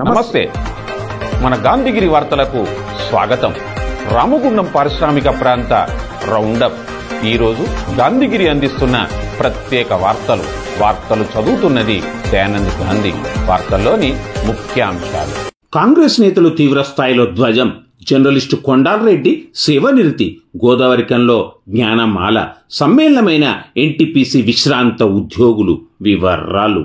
నమస్తే. మన గాంధీగిరి వార్తలకు స్వాగతం. రామగుండం పారిశ్రామిక ప్రాంత రౌండప్. ఈరోజు గాంధీగిరి అందిస్తున్న ప్రత్యేక వార్తలు చదువుతున్నది దయానంద్ గాంధీ. వార్తల్లోని ముఖ్యాంశాలు. కాంగ్రెస్ నేతలు తీవ్ర స్థాయిలో ధ్వజం. జర్నలిస్టు కొండారెడ్డి సేవనిరతి. గోదావరికంలో జ్ఞానమాల. సమ్మేళనమైన ఎన్టీపీసీ విశ్రాంత ఉద్యోగులు. వివరాలు.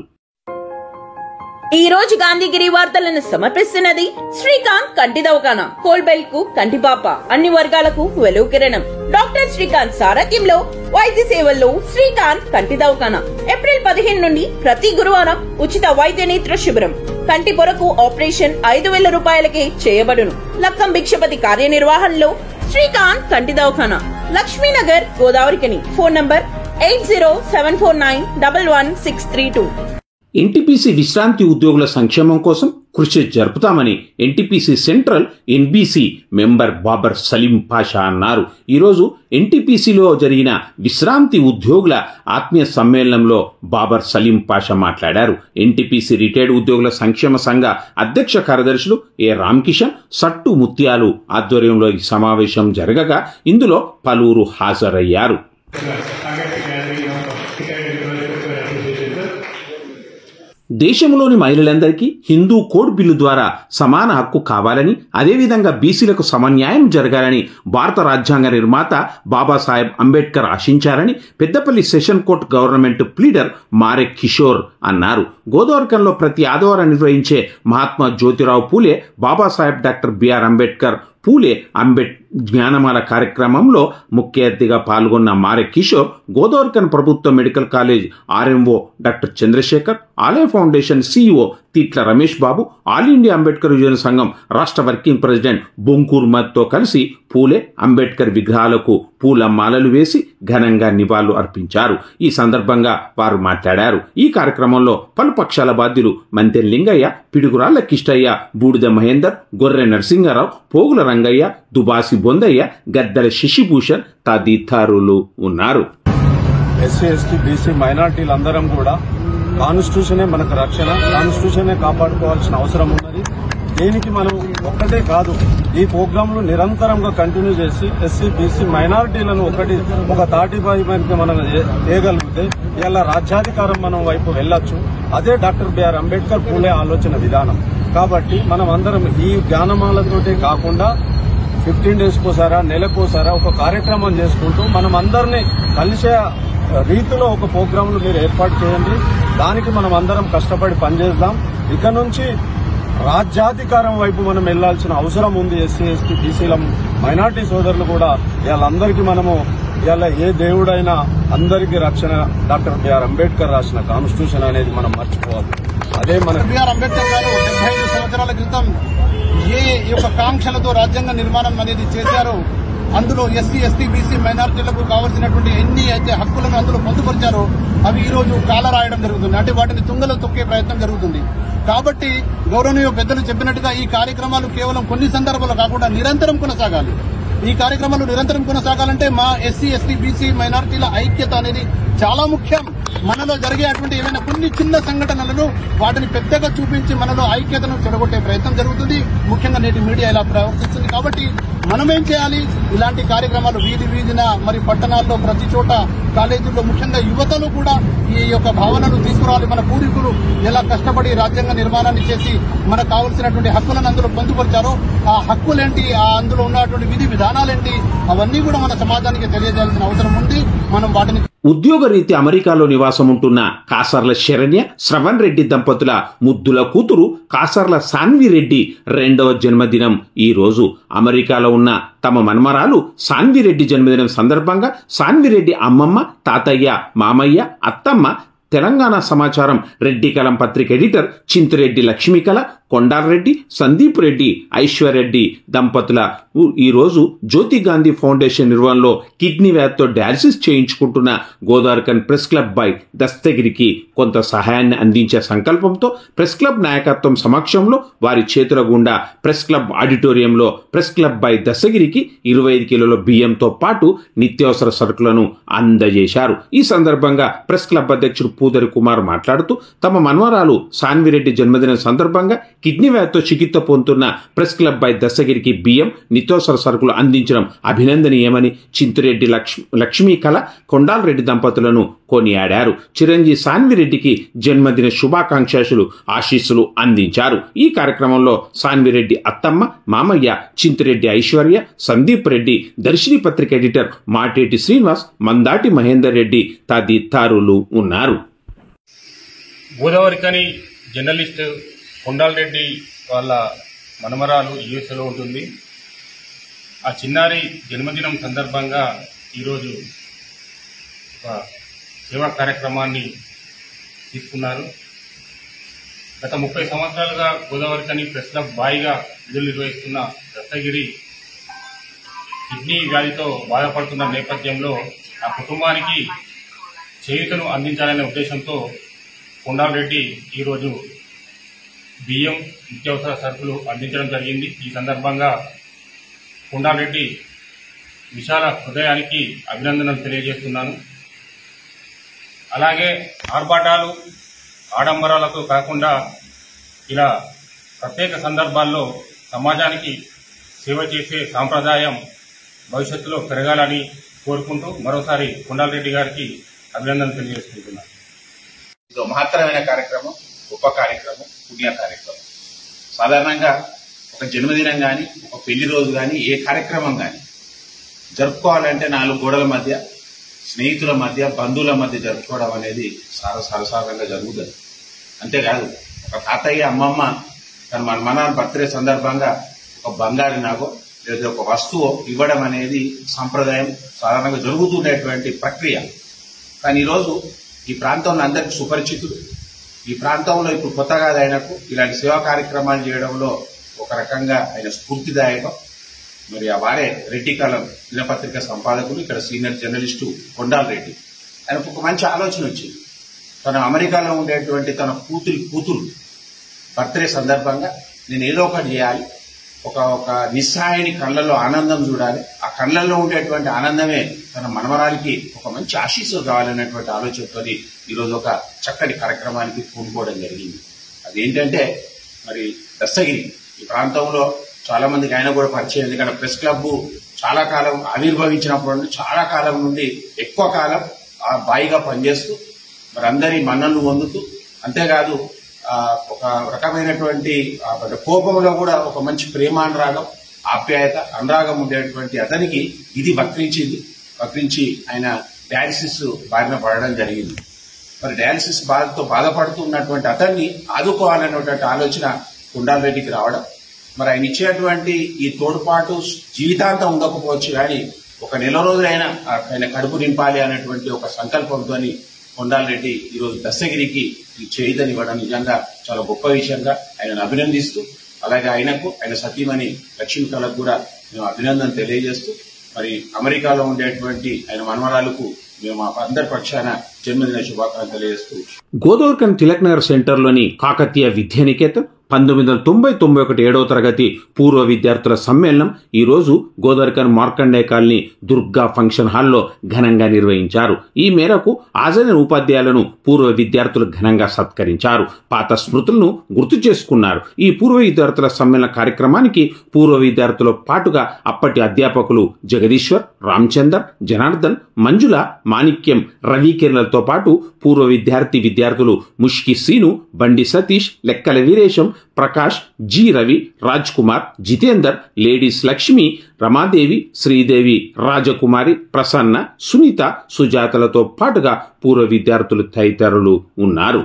ఈ రోజు గాంధీగిరి వార్తలను సమర్పిస్తున్నది శ్రీకాంత్ కంటి దవాఖానా. కోల్బెల్ కు కంటిపాప. అన్ని వర్గాలకు వెలుగు కిరణం. డాక్టర్ శ్రీకాంత్ సారథ్యంలో వైద్య సేవల్లో శ్రీకాంత్ కంటి దవాఖానా. ఏప్రిల్ 15 నుండి ప్రతి గురువారం ఉచిత వైద్య నేత్ర శిబిరం. కంటి పొరకు ఆపరేషన్ 5,000 రూపాయలకే చేయబడును. లక్కం భిక్షపతి కార్యనిర్వహణలో శ్రీకాంత్ కంటి దవాఖానా. Lakshminagar, Godavarikhani. Phone number 8074911632. NTPC విశ్రాంతి ఉద్యోగుల సంక్షేమం కోసం కృషి జరుపుతామని NTPC central NBC member Babar Saleem Pasha అన్నారు. ఈరోజు ఎన్టీపీసీలో జరిగిన విశ్రాంతి ఉద్యోగుల ఆత్మీయ సమ్మేళనంలో బాబర్ సలీం పాషా మాట్లాడారు. ఎన్టీపీసీ రిటైర్డ్ ఉద్యోగుల సంక్షేమ సంఘ అధ్యక్ష కార్యదర్శులు ఏ రామకిషన్, సట్టు ముత్యాలు ఆధ్వర్యంలో ఈ సమావేశం జరగగా ఇందులో పలువురు హాజరయ్యారు. దేశంలోని మహిళలందరికీ హిందూ కోడ్ బిల్లు ద్వారా సమాన హక్కు కావాలని, అదేవిధంగా బీసీలకు సమన్యాయం జరగాలని భారత రాజ్యాంగ నిర్మాత బాబాసాహెబ్ అంబేద్కర్ ఆశించారని Peddapalli session court government pleader Mare Kishore అన్నారు. గోదావరికంలో ప్రతి ఆదివారం నిర్వహించే మహాత్మా జ్యోతిరావు పూలే బాబాసాహెబ్ డాక్టర్ బిఆర్ అంబేద్కర్ పూలే జ్ఞానమాల కార్యక్రమంలో ముఖ్య అతిథిగా పాల్గొన్న మారె కిషోర్ గోదావరికన్ ప్రభుత్వ medical college RMO doctor Chandrashekar, Alaya foundation CEO Titla Ramesh Babu, all India Ambedkar యువజన సంఘం రాష్ట్ర వర్కింగ్ ప్రెసిడెంట్ బొంకూర్ మద్తో కలిసి పూలే అంబేద్కర్ విగ్రహాలకు పూల మాలలు వేసి ఘనంగా నివాళులు అర్పించారు. ఈ సందర్భంగా వారు మాట్లాడారు. ఈ కార్యక్రమంలో పలు పక్షాల బాధ్యులు మంతెన్ లింగయ్య, పిడుగురాళ్ల కిష్టయ్య, బూడిద మహేందర్, గొర్రె నరసింహారావు, పోగుల రంగయ్య, దుబాసి బొందయ్య, గద్దెల శశిభూషణ్ తదితరులు ఉన్నారు. ఎస్సీ, ఎస్టీ, బీసీ మైనార్టీలందరం కూడా కాన్స్టిట్యూషనే మనకు రక్షణ, కాన్స్టిట్యూషనే కాపాడుకోవాల్సిన అవసరం ఉన్నది. దీనికి మనం ఒక్కటే కాదు, ఈ ప్రోగ్రాంలు నిరంతరంగా కంటిన్యూ చేసి ఎస్సీ, బీసీ మైనారిటీలను ఒక తాటిపై మనం చేయగలిగితే ఇలా రాజ్యాధికారం మనం వైపు వెళ్లొచ్చు. అదే డాక్టర్ బిఆర్ అంబేద్కర్ పూలే ఆలోచన విధానం. కాబట్టి మనం అందరం ఈ జ్ఞానమాలతోటే కాకుండా 15 డేస్కోసారా, నెలకోసారా ఒక కార్యక్రమం చేసుకుంటూ మనం అందరినీ కలిసే రీతిలో ఒక ప్రోగ్రాంలు మీరు ఏర్పాటు చేయండి. దానికి మనం అందరం కష్టపడి పనిచేద్దాం. ఇక నుంచి రాజ్యాధికారం వైపు మనం వెళ్లాల్సిన అవసరం ఉంది. ఎస్సీ, ఎస్టీ, బీసీల మైనార్టీ సోదరులు కూడా వాళ్ళందరికీ మనము ఇవాళ ఏ దేవుడైనా అందరికీ రక్షణ డాక్టర్ బిఆర్ అంబేద్కర్ రాసిన కాన్స్టిట్యూషన్ అనేది మనం మర్చిపోవాలి. అదే మన బిఆర్ అంబేద్కర్ గారు 75 సంవత్సరాల క్రితం ఏ యొక్క కాంక్షలతో రాజ్యాంగ నిర్మాణం అనేది చేశారో అందులో ఎస్సీ, ఎస్టీ, బీసీ మైనారిటీలకు కావాల్సినటువంటి ఎన్ని అయితే హక్కులను అందులో పొందుపరిచారో అవి ఈ రోజు కాలరాయడం జరుగుతుంది. అంటే వాటిని తుంగలో తొక్కే ప్రయత్నం జరుగుతుంది. కాబట్టి గౌరవనీయ పెద్దలు చెప్పినట్టుగా ఈ కార్యక్రమాలు కేవలం కొన్ని సందర్భాలు కాకుండా నిరంతరం కొనసాగాలి. ఈ కార్యక్రమాలు నిరంతరం కొనసాగాలంటే మా ఎస్సీ, ఎస్టీ, బీసీ మైనారిటీల ఐక్యత అనేది చాలా ముఖ్యం. మనలో జరిగేటువంటి ఏమైనా కొన్ని చిన్న సంఘటనలను వాటిని పెద్దగా చూపించి మనలో ఐక్యతను చెడగొట్టే ప్రయత్నం జరుగుతుంది. ముఖ్యంగా నేటి మీడియా ఇలా ప్రవర్తిస్తుంది. కాబట్టి మనమేం చేయాలి? ఇలాంటి కార్యక్రమాలు వీధి వీధిన మరి పట్టణాల్లో ప్రతి చోట కాలేజీల్లో ముఖ్యంగా యువతలు కూడా ఈ యొక్క భావనను తీసుకురావాలి. మన పూర్వీకులు ఎలా కష్టపడి రాజ్యాంగ నిర్మాణాన్ని చేసి మనకు కావలసినటువంటి హక్కులను అందులో పొందుపరిచారో ఆ హక్కులేంటి, ఆ అందులో ఉన్నటువంటి విధి విధానాలేంటి అవన్నీ కూడా మన సమాజానికి తెలియజేయాల్సిన అవసరం ఉంది. మనం వాటిని ఉద్యోగరీత్యా అమెరికాలో నివాసం ఉంటున్న కాసర్ల శరణ్య, శ్రవణ్ రెడ్డి దంపతుల ముద్దుల కూతురు కాసర్ల సాన్వి రెడ్డి 2వ జన్మదినం ఈ రోజు. అమెరికాలో ఉన్న తమ మన్మరాలు సాన్విరెడ్డి జన్మదినం సందర్భంగా సాన్విరెడ్డి అమ్మమ్మ, తాతయ్య, మామయ్య, అత్తమ్మ, తెలంగాణ సమాచారం రెడ్డి కలం పత్రిక ఎడిటర్ చింతిరెడ్డి లక్ష్మీకళ, కొండారెడ్డి, సందీప్ రెడ్డి, ఐశ్వర్రెడ్డి దంపతుల ఈరోజు జ్యోతి గాంధీ ఫౌండేషన్ నిర్వహణలో కిడ్నీ వ్యాధితో డయాలసిస్ చేయించుకుంటున్న గోదావరికన్ ప్రెస్ క్లబ్ బై దస్తగిరికి కొంత సహాయాన్ని అందించే సంకల్పంతో ప్రెస్ క్లబ్ నాయకత్వం సమక్షంలో వారి చేతుల గుండా ప్రెస్ క్లబ్ ఆడిటోరియంలో ప్రెస్ క్లబ్ బై దస్తగిరికి 25 కిలోల బియ్యంతో పాటు నిత్యావసర సరుకులను అందజేశారు. ఈ సందర్భంగా ప్రెస్ క్లబ్ అధ్యక్షుడు పూదరి కుమార్ మాట్లాడుతూ తమ మన్వరాలు సాన్విరెడ్డి జన్మదినం సందర్భంగా కిడ్నీ వ్యాధితో చికిత్స పొందుతున్న ప్రెస్ క్లబ్ బై దస్తగిరికి బియ్యం, నిత్యావసర సరుకులు అందించడం అభినందనీయమని చింతిరెడ్డి లక్ష్మీ కళ, కొండాలరెడ్డి దంపతులను కొనియాడారు. చిరంజీవి సాన్విరెడ్డికి జన్మదిన శుభాకాంక్షలు, ఆశీస్సులు అందించారు. ఈ కార్యక్రమంలో సాన్విరెడ్డి అత్తమ్మ, మామయ్య, చింతిరెడ్డి ఐశ్వర్య, సందీప్ రెడ్డి, దర్శిని పత్రిక ఎడిటర్ మాటేటి శ్రీనివాస్, మందాటి మహేందర్ రెడ్డి తదితరులు ఉన్నారు. గోదావరికని జర్నలిస్ట్ కొండాలరెడ్డి వాళ్ళ మనమరాలు యూఎస్ఏలో ఉంటుంది. ఆ చిన్నారి జన్మదినం సందర్భంగా ఈరోజు ఒక సేవా కార్యక్రమాన్ని తీసుకున్నారు. గత 30 సంవత్సరాలుగా గోదావరికని ప్రెస్ క్లబ్ బాయిగా విధులు నిర్వహిస్తున్న దస్తగిరి కిడ్నీ వ్యాధితో బాధపడుతున్న నేపథ్యంలో ఆ కుటుంబానికి చేయూతను అందించాలనే ఉద్దేశంతో కొండాలరెడ్డి ఈరోజు బియ్యం, నిత్యావసర సరుకులు అందించడం జరిగింది. ఈ సందర్భంగా కొండాలరెడ్డి విశాల హృదయానికి అభినందనలు తెలియజేస్తున్నాను. అలాగే ఆర్భాటాలు, ఆడంబరాలతో కాకుండా ఇలా ప్రత్యేక సందర్భాల్లో సమాజానికి సేవ చేసే సాంప్రదాయం భవిష్యత్తులో పెరగాలని కోరుకుంటూ మరోసారి కొండాలరెడ్డి గారికి అభినందనలు తెలియజేసుకుంటున్నాను. ఇదో మహత్తరమైన కార్యక్రమం, గొప్ప కార్యక్రమం, పుణ్య కార్యక్రమం. సాధారణంగా ఒక జన్మదినం కానీ, ఒక పెళ్లి రోజు కానీ, ఏ కార్యక్రమం కానీ జరుపుకోవాలంటే 4 గోడల మధ్య, స్నేహితుల మధ్య, బంధువుల మధ్య జరుపుకోవడం అనేది సరసారంగా జరుగుతుంది. అంతేకాదు ఒక తాతయ్య, అమ్మమ్మ తన మన బర్త్డే సందర్భంగా ఒక బంగారు నాగో లేదా ఒక వస్తువు ఇవ్వడం అనేది సాంప్రదాయం, సాధారణంగా జరుగుతుండేటువంటి ప్రక్రియ. కానీ ఈరోజు ఈ ప్రాంతంలో అందరికీ సుపరిచితుడు. ఈ ప్రాంతంలో ఇప్పుడు కొత్తగా ఆయనకు ఇలాంటి సేవా కార్యక్రమాలు చేయడంలో ఒక రకంగా ఆయన స్ఫూర్తిదాయకం. మరి ఆ వారే రెడ్డి కాలం దినపత్రిక సంపాదకులు, ఇక్కడ సీనియర్ జర్నలిస్టు కొండాలరెడ్డి. ఆయనకు ఒక మంచి ఆలోచన వచ్చింది. తన అమెరికాలో ఉండేటువంటి తన కూతురు బర్త్డే సందర్భంగా నేను ఏదో ఒకటి చేయాలి, ఒక నిస్సహాయని కళ్ళల్లో ఆనందం చూడాలి, ఆ కళ్ళల్లో ఉండేటువంటి ఆనందమే తన మనమరాలికి ఒక మంచి ఆశీస్సులు కావాలనేటువంటి ఆలోచనతో ఈరోజు ఒక చక్కటి కార్యక్రమానికి పూనుకోవడం జరిగింది. అదేంటంటే మరి దస్తగిరి ఈ ప్రాంతంలో చాలా మందికి ఆయన కూడా పరిచయం. ఎందుకంటే ప్రెస్ క్లబ్ చాలా కాలం ఆవిర్భవించినప్పుడు చాలా కాలం నుండి ఎక్కువ కాలం ఆ బాయిగా పనిచేస్తూ మరి అందరి మన్నలను పొందుతూ, అంతేకాదు ఒక రకమైనటువంటి కోపంలో కూడా ఒక మంచి ప్రేమానురాగం, ఆప్యాయత, అనురాగం ఉండేటువంటి అతనికి ఇది వక్రించి ఆయన డయాలసిస్ బారిన పడడం జరిగింది. మరి డయాలసిస్ బాధతో బాధపడుతున్నటువంటి అతన్ని ఆదుకోవాలనేటువంటి ఆలోచన కొండాలరెడ్డికి రావడం, మరి ఆయన ఇచ్చేటువంటి ఈ తోడ్పాటు జీవితాంతం ఉండకపోవచ్చు, కానీ ఒక నెల రోజులైనా ఆయన కడుపు నింపాలి అనేటువంటి ఒక సంకల్పంతో కొండాలరెడ్డి ఈరోజు దస్తగిరికి ఈ చేయుతనివ్వడం నిజంగా చాలా గొప్ప విషయంగా ఆయనను అభినందిస్తూ, అలాగే ఆయనకు, ఆయన సతీమణి లక్ష్మీ కళకు కూడా మేము అభినందన తెలియజేస్తూ, మరి అమెరికాలో ఉండేటువంటి ఆయన మనవరాలకు మేము అందరి పక్షాన జన్మదిన శుభాకాంక్షలు తెలియజేస్తూ, గోదావరికని తిలక్ నగర్ సెంటర్లోని కాకతీయ విద్యానికేతన్ 1990-91 7వ తరగతి పూర్వ విద్యార్థుల సమ్మేళనం ఈరోజు గోదావరికని మార్కండేయ కాలనీ దుర్గా ఫంక్షన్ హాల్లో ఘనంగా నిర్వహించారు. ఈ మేరకు హాజరైన ఉపాధ్యాయులను పూర్వ విద్యార్థులు ఘనంగా సత్కరించారు, పాత స్మృతులను గుర్తు చేసుకున్నారు. ఈ పూర్వ విద్యార్థుల సమ్మేళన కార్యక్రమానికి పూర్వ విద్యార్థులతో పాటుగా అప్పటి అధ్యాపకులు జగదీశ్వర్, రామచందర్, జనార్దన్, మంజుల, మాణిక్యం, రవికిరణలతో పాటు పూర్వ విద్యార్థులు ముష్కి శ్రీను, బండి సతీష్, లెక్కల వీరేశం, ప్రకాష్, జి రవి, రాజ్ కుమార్, జితేందర్, లేడీస్ లక్ష్మి, రమాదేవి, శ్రీదేవి, రాజకుమారి, ప్రసన్న, సునీత, సుజాతలతో పాటుగా పూర్వ విద్యార్థులు తదితరులు ఉన్నారు.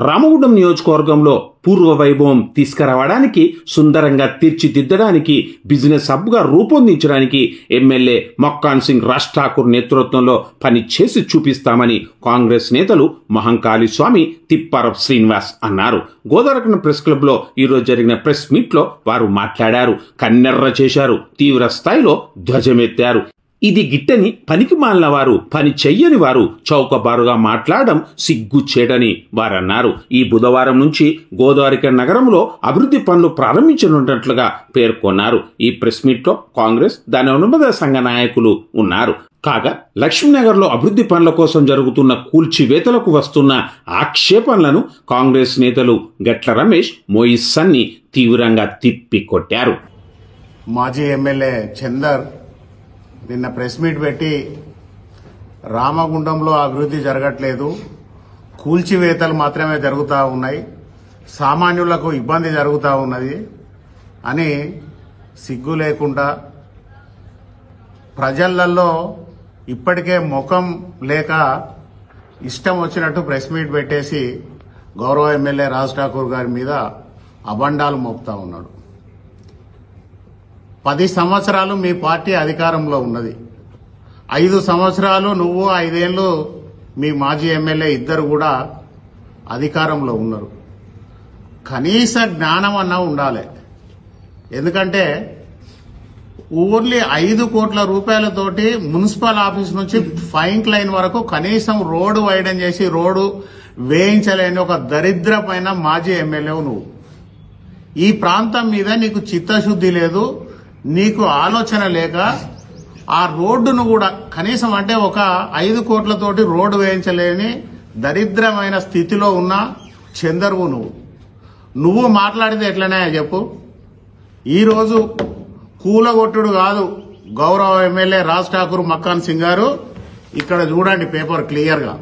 రామగుండం నియోజకవర్గంలో పూర్వ వైభవం తీసుకురావడానికి, సుందరంగా తీర్చిదిద్దడానికి, బిజినెస్ హబ్గా రూపొందించడానికి ఎమ్మెల్యే మక్కాన్ సింగ్ రాజ్ ఠాకూర్ నేతృత్వంలో పని చేసి చూపిస్తామని కాంగ్రెస్ నేతలు మహంకాళి స్వామి, తిప్పారపు శ్రీనివాస్ అన్నారు. గోదావరికని ప్రెస్ క్లబ్ లో ఈరోజు జరిగిన ప్రెస్ మీట్ లో వారు మాట్లాడారు. కన్నెర్ర చేశారు, తీవ్ర స్థాయిలో ధ్వజమెత్తారు. ఇది గిట్టని పనికి మాలిన వారు, పని చెయ్యని వారు చౌకబారుగా మాట్లాడడం సిగ్గుచేడని వారన్నారు. ఈ బుధవారం నుంచి గోదావరిఖని నగరంలో అభివృద్ధి పనులు ప్రారంభించనున్నట్లుగా పేర్కొన్నారు. ఈ ప్రెస్ మీట్లో కాంగ్రెస్, దాని అనుబంధ సంఘ నాయకులు ఉన్నారు. కాగా లక్ష్మీనగర్లో అభివృద్ధి పనుల కోసం జరుగుతున్న కూల్చివేతలకు వస్తున్న ఆక్షేపణలను కాంగ్రెస్ నేతలు గట్ల రమేష్, మోయిస్ సన్ని తీవ్రంగా తిప్పికొట్టారు. మాజీ ఎమ్మెల్యే చందర్ నిన్న ప్రెస్ మీట్ పెట్టి రామగుండంలో అభివృద్ధి జరగట్లేదు, కూల్చివేతలు మాత్రమే జరుగుతూ ఉన్నాయి, సామాన్యులకు ఇబ్బంది జరుగుతూ ఉన్నది అని సిగ్గు లేకుండా ప్రజలలో ఇప్పటికే ముఖం లేక ఇష్టం వచ్చినట్టు ప్రెస్ మీట్ పెట్టేసి గౌరవ ఎమ్మెల్యే రాజ్ ఠాకూర్ గారి మీద అబండాలు మోపుతా ఉన్నాడు. 10 సంవత్సరాలు మీ పార్టీ అధికారంలో ఉన్నది. 5 సంవత్సరాలు నువ్వు, 5 ఏళ్లు మీ మాజీ ఎమ్మెల్యే ఇద్దరు కూడా అధికారంలో ఉన్నారు. కనీస జ్ఞానం అన్నా ఉండాలి. ఎందుకంటే ఓన్లీ 5 కోట్ల రూపాయలతోటి మున్సిపల్ ఆఫీస్ నుంచి ఫైన్ లైన్ వరకు కనీసం రోడ్డు వైడన్ చేసి రోడ్డు వేయించలేని ఒక దరిద్రమైన మాజీ ఎమ్మెల్యే నువ్వు. ఈ ప్రాంతం మీద నీకు చిత్తశుద్ధి లేదు, నీకు ఆలోచన లేక ఆ రోడ్డును కూడా కనీసం అంటే ఒక 5 కోట్లతోటి రోడ్డు వేయించలేని దరిద్రమైన స్థితిలో ఉన్న చందర్వు నువ్వు మాట్లాడితే ఎట్లనే చెప్పు. ఈరోజు కూలగొట్టుడు కాదు, గౌరవ ఎమ్మెల్యే రాజ్ ఠాకూర్ మక్కాన్ సింగ్ గారు ఇక్కడ చూడండి, పేపర్ క్లియర్ గా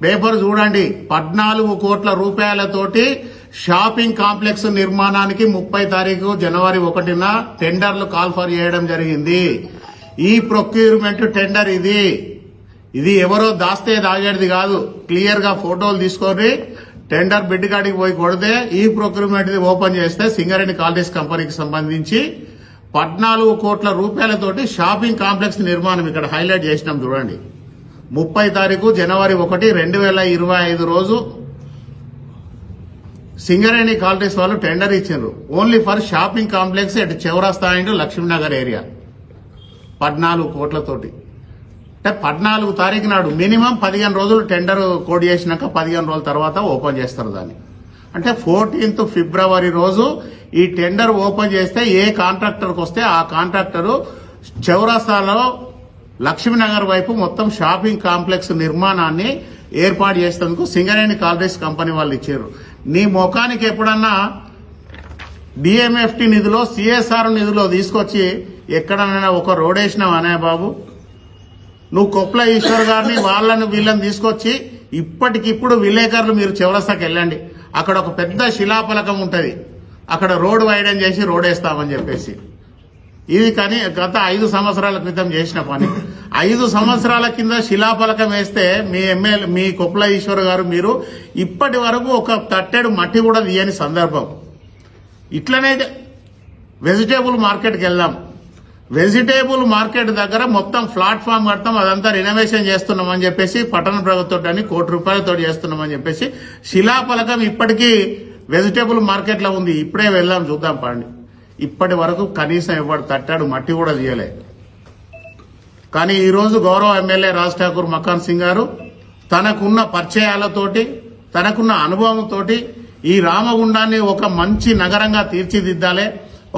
పేపర్ చూడండి. 14 కోట్ల రూపాయలతోటి షాపింగ్ కాంప్లెక్స్ నిర్మాణానికి 30 తారీఖు జనవరి 1న టెండర్లు కాల్ ఫర్ చేయడం జరిగింది. ఈ ప్రొక్యూర్మెంట్ టెండర్ ఇది ఎవరో దాస్తే దాగేది కాదు. క్లియర్ గా ఫోటోలు తీసుకొని టెండర్ బిడ్ కాడికి పోయి కొడితే ఈ ప్రొక్యూర్మెంట్ ఓపెన్ చేస్తే సింగరేణి కాలనీస్ కంపెనీకి సంబంధించి 14 కోట్ల రూపాయలతోటి షాపింగ్ కాంప్లెక్స్ నిర్మాణం ఇక్కడ హైలైట్ చేసినాం చూడండి. 30 తారీఖు జనవరి 1, 2025 రోజు సింగరేణి కాలనీస్ వాళ్ళు టెండర్ ఇచ్చారు. ఓన్లీ ఫర్ షాపింగ్ కాంప్లెక్స్ అటు చౌరస్తా అండ్ లక్ష్మీనగర్ ఏరియా 14 కోట్లతోటి. అంటే 14 తారీఖు నాడు మినిమం 15 రోజులు టెండర్ కోడ్ చేసినాక 15 రోజుల తర్వాత ఓపెన్ చేస్తారు దాన్ని. అంటే 14th ఫిబ్రవరి రోజు ఈ టెండర్ ఓపెన్ చేస్తే ఏ కాంట్రాక్టర్కి వస్తే ఆ కాంట్రాక్టరు చౌరస్తాలో లక్ష్మీనగర్ వైపు మొత్తం షాపింగ్ కాంప్లెక్స్ నిర్మాణాన్ని ఏర్పాటు చేసేందుకు సింగరేణి కాలనీస్ కంపెనీ వాళ్ళు ఇచ్చారు. నీ ముఖానికి ఎప్పుడన్నా డిఎంఎఫ్టి నిధులో, సిఎస్ఆర్ నిధులో తీసుకొచ్చి ఎక్కడనైనా ఒక రోడ్ వేసినావు అనే బాబు? నువ్వు కొప్ల ఈశ్వర్ గారిని వాళ్ళని వీళ్ళని తీసుకొచ్చి ఇప్పటికిప్పుడు విలేకరులు మీరు చౌరస్తాకి వెళ్ళండి, అక్కడ ఒక పెద్ద శిలాఫలకం ఉంటది, అక్కడ రోడ్ వైడన్ చేసి రోడ్ వేస్తామని చెప్పేసి. ఇది కానీ గత 5 సంవత్సరాల క్రితం చేసిన పని. 5 సంవత్సరాల కింద శిలాఫలకం వేస్తే మీ ఎమ్మెల్యే మీ కొప్ల ఈశ్వర్ గారు మీరు ఇప్పటి వరకు ఒక తట్టెడు మట్టి కూడా తీయని సందర్భం. ఇట్లనే వెజిటేబుల్ మార్కెట్కి వెళ్దాం. వెజిటేబుల్ మార్కెట్ దగ్గర మొత్తం ప్లాట్ఫామ్ కడతాం, అదంతా రినోవేషన్ చేస్తున్నామని చెప్పేసి పట్టణ ప్రభుత్వం 1 కోటి రూపాయలతో చేస్తున్నామని చెప్పేసి శిలాఫలకం ఇప్పటికీ వెజిటేబుల్ మార్కెట్ లో ఉంది. ఇప్పుడే వెళ్దాం చూద్దాం పండి. ఇప్పటి వరకు కనీసం ఎవరు తట్టాడు మట్టి కూడా తీయలే. కానీ ఈ రోజు గౌరవ ఎమ్మెల్యే రాజ్ ఠాకూర్ మక్కాన్ సింగ్ గారు తనకున్న పరిచయాలతోటి, తనకున్న అనుభవంతో ఈ రామగుండాన్ని ఒక మంచి నగరంగా తీర్చిదిద్దాలి,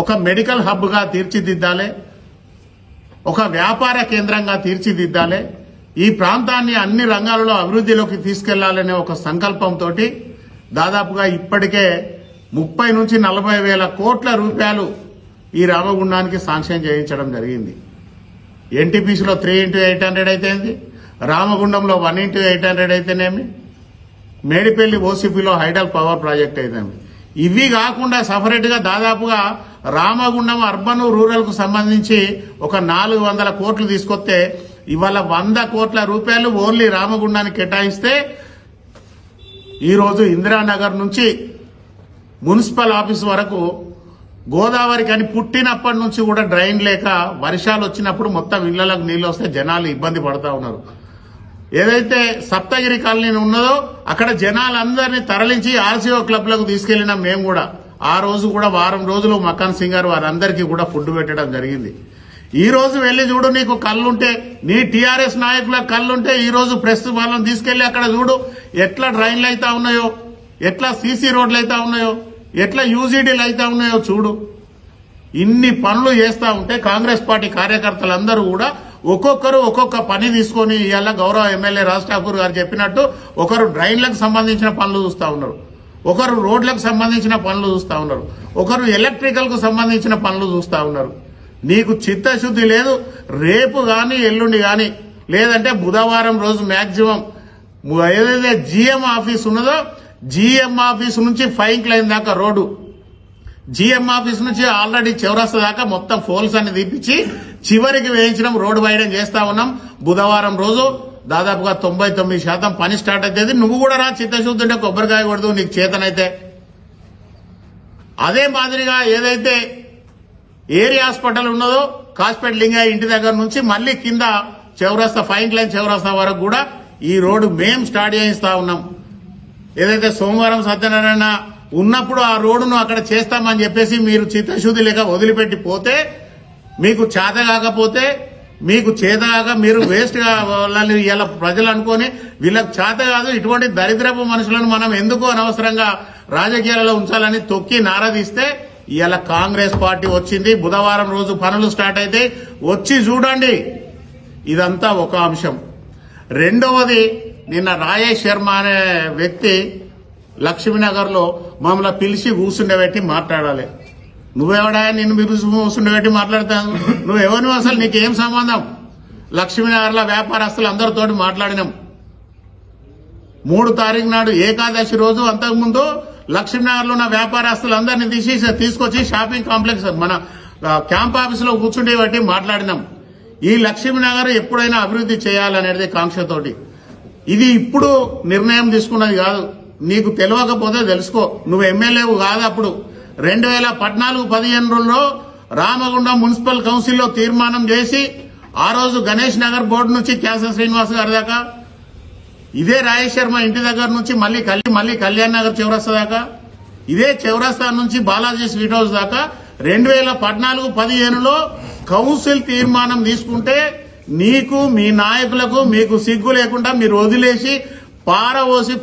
ఒక మెడికల్ హబ్ గా తీర్చిదిద్దాలి, ఒక వ్యాపార కేంద్రంగా తీర్చిదిద్దాలి, ఈ ప్రాంతాన్ని అన్ని రంగాలలో అభివృద్ధిలోకి తీసుకెళ్లాలనే ఒక సంకల్పంతో దాదాపుగా ఇప్పటికే 30 నుంచి 40 వేల కోట్ల రూపాయలు ఈ రామగుండానికి శాంక్షన్ చేయించడం జరిగింది. ఎన్టీపీసీలో 3x800 అయితేంది, రామగుండంలో 1x800 అయితేనేమి, మేడిపల్లి ఓసీపీలో హైడల్ పవర్ ప్రాజెక్ట్ అయితేనేమి. ఇవి కాకుండా సపరేట్ గా దాదాపుగా రామగుండం అర్బన్ రూరల్ కు సంబంధించి ఒక 400 కోట్లు తీసుకొస్తే ఇవాళ 100 కోట్ల రూపాయలు ఓన్లీ రామగుండానికి కేటాయిస్తే ఈ రోజు ఇందిరానగర్ నుంచి మున్సిపల్ ఆఫీస్ వరకు గోదావరి కానీ పుట్టినప్పటి నుంచి కూడా డ్రైన్ లేక వర్షాలు వచ్చినప్పుడు మొత్తం ఇళ్లకు నీళ్లు వస్తే జనాలు ఇబ్బంది పడతా ఉన్నారు. ఏదైతే సప్తగిరి కాలనీ ఉన్నదో అక్కడ జనాలందరినీ తరలించి ఆర్సీఓ క్లబ్లకు తీసుకెళ్లినాం మేము కూడా. ఆ రోజు కూడా వారం రోజులు మక్కాన్ సింగ్ గారు వారందరికీ కూడా ఫుడ్ పెట్టడం జరిగింది. ఈ రోజు వెళ్లి చూడు, నీకు కళ్ళుంటే, నీ టీఆర్ఎస్ నాయకుల కళ్ళుంటే ఈ రోజు ప్రెస్ వాళ్ళని తీసుకెళ్లి అక్కడ చూడు ఎట్లా డ్రైన్లు అయితే ఉన్నాయో, ఎట్లా సీసీ రోడ్లు అయితే ఉన్నాయో, ఎట్లా యూజీడీలు అయితే ఉన్నాయో చూడు. ఇన్ని పనులు చేస్తా ఉంటే కాంగ్రెస్ పార్టీ కార్యకర్తలందరూ కూడా ఒక్కొక్కరు ఒక్కొక్క పని తీసుకొని ఇవాళ గౌరవ ఎమ్మెల్యే రాజ్ ఠాకూర్ గారు చెప్పినట్టు ఒకరు డ్రైన్లకు సంబంధించిన పనులు చూస్తా ఉన్నారు, ఒకరు రోడ్లకు సంబంధించిన పనులు చూస్తా ఉన్నారు, ఒకరు ఎలక్ట్రికల్ కు సంబంధించిన పనులు చూస్తా ఉన్నారు. నీకు చిత్తశుద్ధి లేదు. రేపు గాని ఎల్లుండి గాని లేదంటే బుధవారం రోజు మాక్సిమం ఏదైతే జీఎం ఆఫీస్ ఉన్నదో జీఎం ఆఫీస్ నుంచి 5 లైన్ దాకా రోడ్డు, జీఎం ఆఫీస్ నుంచి ఆల్రెడీ చౌరస్తా దాకా మొత్తం ఫోల్స్ అన్ని తీపించి చివరికి వేయించడం, రోడ్డు వేయడం చేస్తా ఉన్నాం. బుధవారం రోజు దాదాపుగా 99% పని స్టార్ట్ అవుతుంది. నువ్వు కూడా రా, చిత్తశుద్ధి ఉంటే కొబ్బరికాయ కొడదు నీకు చేతనైతే. అదే మాదిరిగా ఏదైతే ఏరియా హాస్పిటల్ ఉన్నదో కాస్పేట్ లింగయ్య ఇంటి దగ్గర నుంచి మళ్లీ కింద చౌరస్తా 5 లైన్ చౌరస్తా వరకు కూడా ఈ రోడ్డు మేం స్టార్ట్ చేయిస్తా ఉన్నాం. ఏదైతే సోమవారం సత్యనారాయణ ఉన్నప్పుడు ఆ రోడ్డును అక్కడ చేస్తామని చెప్పేసి మీరు చిత్తశుద్ధి లేక వదిలిపెట్టి పోతే, మీకు చేత కాకపోతే, మీకు చేతగాక మీరు వేస్ట్ గా వాళ్ళని ఇలా ప్రజలు అనుకొని వీళ్ళకి చేత కాదు, ఇటువంటి దరిద్రపు మనుషులను మనం ఎందుకు అనవసరంగా రాజకీయాలలో ఉంచాలని తొక్కి నారదీస్తే ఇవాళ కాంగ్రెస్ పార్టీ వచ్చింది. బుధవారం రోజు పనులు స్టార్ట్ అయితే వచ్చి చూడండి. ఇదంతా ఒక అంశం. రెండవది, నిన్న రాజేష్ శర్మ అనే వ్యక్తి లక్ష్మీనగర్ లో మమ్మల్ని పిలిచి కూర్చుండబెట్టి మాట్లాడాలి. నువ్వెవడా నిన్ను పిలిచి కూర్చుండబెట్టి మాట్లాడతాను? నువ్వెవరు అసలు? నీకేం సంబంధం? లక్ష్మీనగర్ లో వ్యాపారస్తులు అందరితోటి మాట్లాడినాం. 3 తారీఖు నాడు ఏకాదశి రోజు అంతకుముందు లక్ష్మీనగర్ లో ఉన్న వ్యాపారస్తులందరినీ తీసుకొచ్చి షాపింగ్ కాంప్లెక్స్ మన క్యాంప్ ఆఫీస్ లో కూర్చుండే బట్టి మాట్లాడినాం. ఈ లక్ష్మీనగర్ ఎప్పుడైనా అభివృద్ధి చేయాలనేది కాంక్షతోటి. ఇది ఇప్పుడు నిర్ణయం తీసుకున్నది కాదు. నీకు తెలియకపోతే తెలుసుకో. నువ్వు ఎమ్మెల్యేవు కాదు. అప్పుడు 2014-15లో రామగుండం మున్సిపల్ కౌన్సిల్లో తీర్మానం చేసి ఆ రోజు గణేష్ నగర్ బోర్డు నుంచి క్యాస శ్రీనివాస్ గారి దాకా, ఇదే రాజేష్ శర్మ ఇంటి దగ్గర నుంచి మళ్ళీ కళ్యాణ్ నగర్ చౌరస్తా దాకా, ఇదే చౌరస్తా నుంచి బాలాజీ స్వీట్ హౌస్ దాకా 2014-15లో కౌన్సిల్ తీర్మానం తీసుకుంటే నీకు మీ నాయకులకు మీకు సిగ్గు లేకుండా మీరు వదిలేసి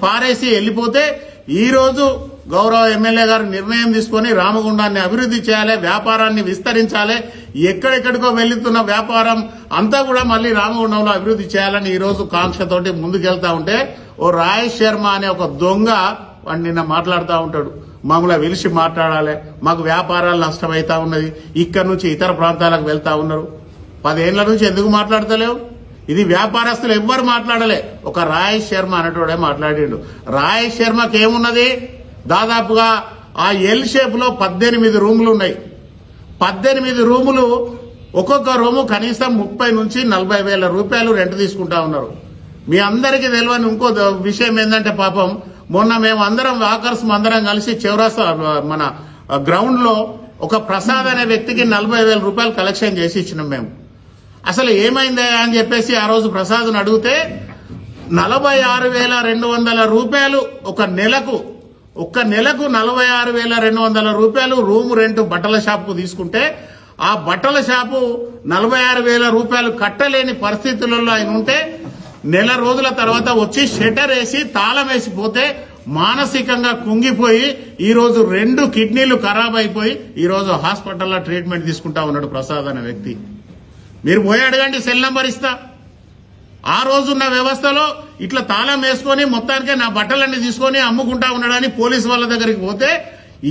పారేసి వెళ్లిపోతే, ఈ రోజు గౌరవ ఎమ్మెల్యే గారు నిర్ణయం తీసుకుని రామగుండాన్ని అభివృద్ధి చేయాలి, వ్యాపారాన్ని విస్తరించాలి, ఎక్కడెక్కడికో వెళ్తున్న వ్యాపారం అంతా కూడా మళ్లీ రామగుండంలో అభివృద్ధి చేయాలని ఈ రోజు కాంక్షతోటి ముందుకెళ్తా ఉంటే, ఓ రాజేష్ శర్మ అనే ఒక దొంగ వాడు నిన్న మాట్లాడుతూ ఉంటాడు. మమ్మల్ని పిలిచి మాట్లాడాలి, మాకు వ్యాపారాలు నష్టమైతా ఉన్నది, ఇక్కడ నుంచి ఇతర ప్రాంతాలకు వెళ్తా ఉన్నారు. 10 ఏళ్ల నుంచి ఎందుకు మాట్లాడతలేవు? ఇది వ్యాపారస్తులు ఎవ్వరు మాట్లాడలే, ఒక రాజేష్ శర్మ అనేటోడే మాట్లాడిండు. రాజేష్ శర్మకి ఏమున్నది? దాదాపుగా ఆ ఎల్ షేప్ లో 18 రూములు ఉన్నాయి. 18 రూములు, ఒక్కొక్క రూము కనీసం 30 నుంచి 40 వేల రూపాయలు రెంట్ తీసుకుంటా ఉన్నారు. మీ అందరికీ తెలియని ఇంకో విషయం ఏంటంటే, పాపం మొన్న మేము అందరం వాకర్స్ అందరం కలిసి చౌరస్తా మన గ్రౌండ్ లో ఒక ప్రసాద్ అనే వ్యక్తికి 40 వేల రూపాయలు కలెక్షన్ చేసి ఇచ్చినాం మేము. అసలు ఏమైందా అని చెప్పేసి ఆ రోజు ప్రసాద్ను అడిగితే 46,200 రూపాయలు ఒక్క నెలకు 46,200 రూపాయలు రూము రెంట్ బట్టల షాపుకు తీసుకుంటే, ఆ బట్టల షాపు 46,000 రూపాయలు కట్టలేని పరిస్థితులలో ఆయన ఉంటే, నెల రోజుల తర్వాత వచ్చి షట్టర్ వేసి తాళం వేసిపోతే మానసికంగా కుంగిపోయి ఈ రోజు 2 కిడ్నీలు ఖరాబ్ అయిపోయి ఈ రోజు హాస్పిటల్లో ట్రీట్మెంట్ తీసుకుంటా ఉన్నాడు ప్రసాద్ అనే వ్యక్తి. మీరు పోయి అడగండి, సెల్ నంబర్ ఇస్తా. ఆ రోజున్న వ్యవస్థలో ఇట్లా తాళం వేసుకొని మొత్తానికే నా బట్టలన్నీ తీసుకొని అమ్ముకుంటా ఉన్నాడని పోలీసు వాళ్ళ దగ్గరికి పోతే,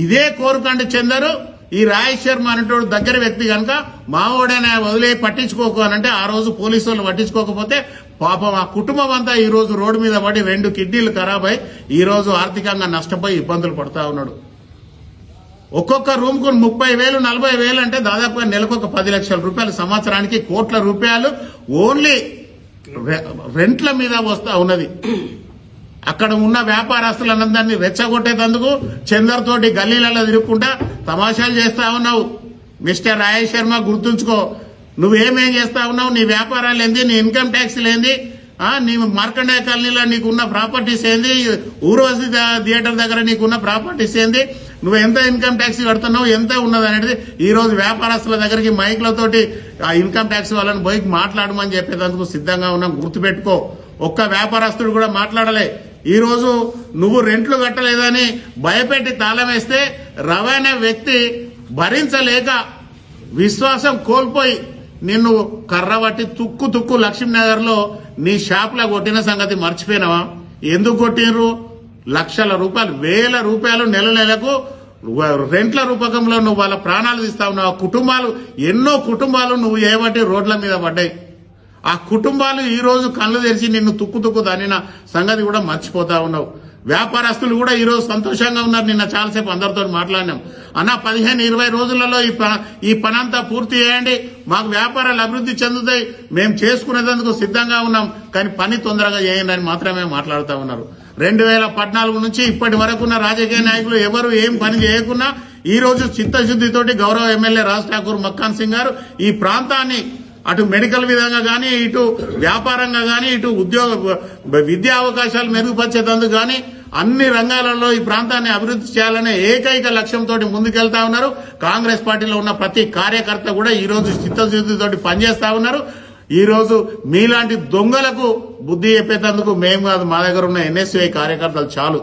ఇదే కోరుకండి చందరు ఈ రాజేష్ శర్మ అనేటోడు దగ్గర వ్యక్తి కనుక మావోడైనా వదిలే పట్టించుకోకు అనంటే, ఆ రోజు పోలీసు వాళ్ళు పట్టించుకోకపోతే పాపం ఆ కుటుంబం అంతా ఈ రోజు రోడ్డు మీద పడి 2 కిడ్నీలు ఖరాబ్ అయి ఈ రోజు ఆర్థికంగా నష్టపోయి ఇబ్బందులు పడతా ఉన్నాడు. ఒక్కొక్క రూమ్ కు 30,000 40,000 అంటే దాదాపుగా నెలకు ఒక 10 లక్షల రూపాయలు, సంవత్సరానికి కోట్ల రూపాయలు ఓన్లీ రెంట్ల మీద వస్తా ఉన్నది. అక్కడ ఉన్న వ్యాపారస్తులందరినీ రెచ్చగొట్టేందుకు చందర్ తోటి గల్లీలలో తిరుగుకుంటా తమాషాలు చేస్తా ఉన్నావు. మిస్టర్ రాజేష్ శర్మ, గుర్తుంచుకో, నువ్వేమేం చేస్తా ఉన్నావు? నీ వ్యాపారాలు ఏంది? నీ ఇన్కమ్ ట్యాక్స్లు ఏంది? నీ మార్కండేయ కాలనీలో నీకున్న ప్రాపర్టీస్ ఏంది? ఊర్వశి థియేటర్ దగ్గర నీకున్న ప్రాపర్టీస్ ఏంది? నువ్వు ఎంత ఇన్కమ్ ట్యాక్స్ కడుతున్నావు, ఎంత ఉన్నది అనేది ఈ రోజు వ్యాపారస్తుల దగ్గరికి మైక్లతోటి ఆ ఇన్కమ్ ట్యాక్స్ వాళ్ళని పోయి మాట్లాడమని చెప్పేందుకు సిద్ధంగా ఉన్నాం. గుర్తుపెట్టుకో, ఒక్క వ్యాపారస్తుడు కూడా మాట్లాడలే. ఈ రోజు నువ్వు రెంట్లు కట్టలేదని భయపెట్టి తాళం వేస్తే రవాణా వ్యక్తి భరించలేక విశ్వాసం కోల్పోయి నిన్ను కర్రబట్టి తుక్కు లక్ష్మీనగర్ లో నీ షాప్ లా కొట్టిన సంగతి మర్చిపోయినావా? ఎందుకు కొట్టినరు? లక్షల రూపాయలు, వేల రూపాయలు నెలకు రెంట్ల రూపకంలో నువ్వు వాళ్ళ ప్రాణాలు తీస్తా ఉన్నావు. కుటుంబాలు, ఎన్నో కుటుంబాలు నువ్వు ఏబట్టి రోడ్ల మీద పడ్డాయి. ఆ కుటుంబాలు ఈ రోజు కళ్ళు తెరిచి నిన్ను తుక్కు దానిన సంగతి కూడా మర్చిపోతా ఉన్నావు. వ్యాపారస్తులు కూడా ఈ రోజు సంతోషంగా ఉన్నారు. నిన్న చాలాసేపు అందరితో మాట్లాడినాం. అన్న 15-20 రోజులలో ఈ పనంతా పూర్తి చేయండి, మాకు వ్యాపారాలు అభివృద్ధి చెందుతాయి, మేము చేసుకునేందుకు సిద్ధంగా ఉన్నాం, కానీ పని తొందరగా చేయండి అని మాత్రమే మాట్లాడుతూ ఉన్నారు. 2014 నుంచి ఇప్పటి వరకు ఉన్న రాజకీయ నాయకులు ఎవరు ఏం పని చేయకున్నా ఈ రోజు చిత్తశుద్దితోటి గౌరవ ఎమ్మెల్యే రాజ్ ఠాకూర్ మక్కాన్ సింగ్ గారు ఈ ప్రాంతాన్ని అటు మెడికల్ విధంగా గానీ, ఇటు వ్యాపారంగా గానీ, ఇటు విద్యా అవకాశాలు మెరుగుపరిచేందుకు గానీ అన్ని రంగాలలో ఈ ప్రాంతాన్ని అభివృద్ధి చేయాలనే ఏకైక లక్ష్యంతో ముందుకెళ్తా ఉన్నారు. కాంగ్రెస్ పార్టీలో ఉన్న ప్రతి కార్యకర్త కూడా ఈ రోజు చిత్తశుద్దితోటి పనిచేస్తా ఉన్నారు. ఈ రోజు మీలాంటి దొంగలకు బుద్ధి చెప్పేందుకు మేము కాదు, మా దగ్గర ఉన్న ఎన్ఎస్యుఐ కార్యకర్తలు చాలు.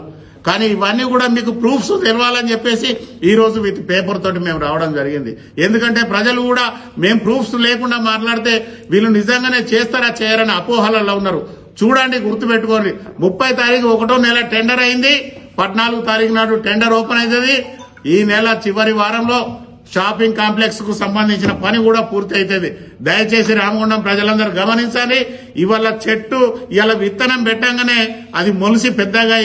కానీ ఇవన్నీ కూడా మీకు ప్రూఫ్స్ తెలవాలని చెప్పేసి ఈ రోజు విత్ పేపర్ తోటి మేము రావడం జరిగింది. ఎందుకంటే ప్రజలు కూడా మేము ప్రూఫ్స్ లేకుండా మాట్లాడితే వీళ్ళు నిజంగానే చేస్తారా చేయరని అపోహలలో ఉన్నారు. చూడండి, గుర్తుపెట్టుకోండి, 30 తారీఖు 1వ నెల టెండర్ అయింది, 14వ తారీఖు నాడు టెండర్ ఓపెన్ అవుతుంది. ఈ నెల చివరి వారంలో షాపింగ్ కాంప్లెక్స్ కు సంబంధించిన పని కూడా పూర్తి అవుతుంది. దయచేసి రామగుండం ప్రజలందరూ గమనించాలి. ఇవాళ చెట్టు ఇలా విత్తనం పెట్టంగానే అది మొలిసి పెద్దగా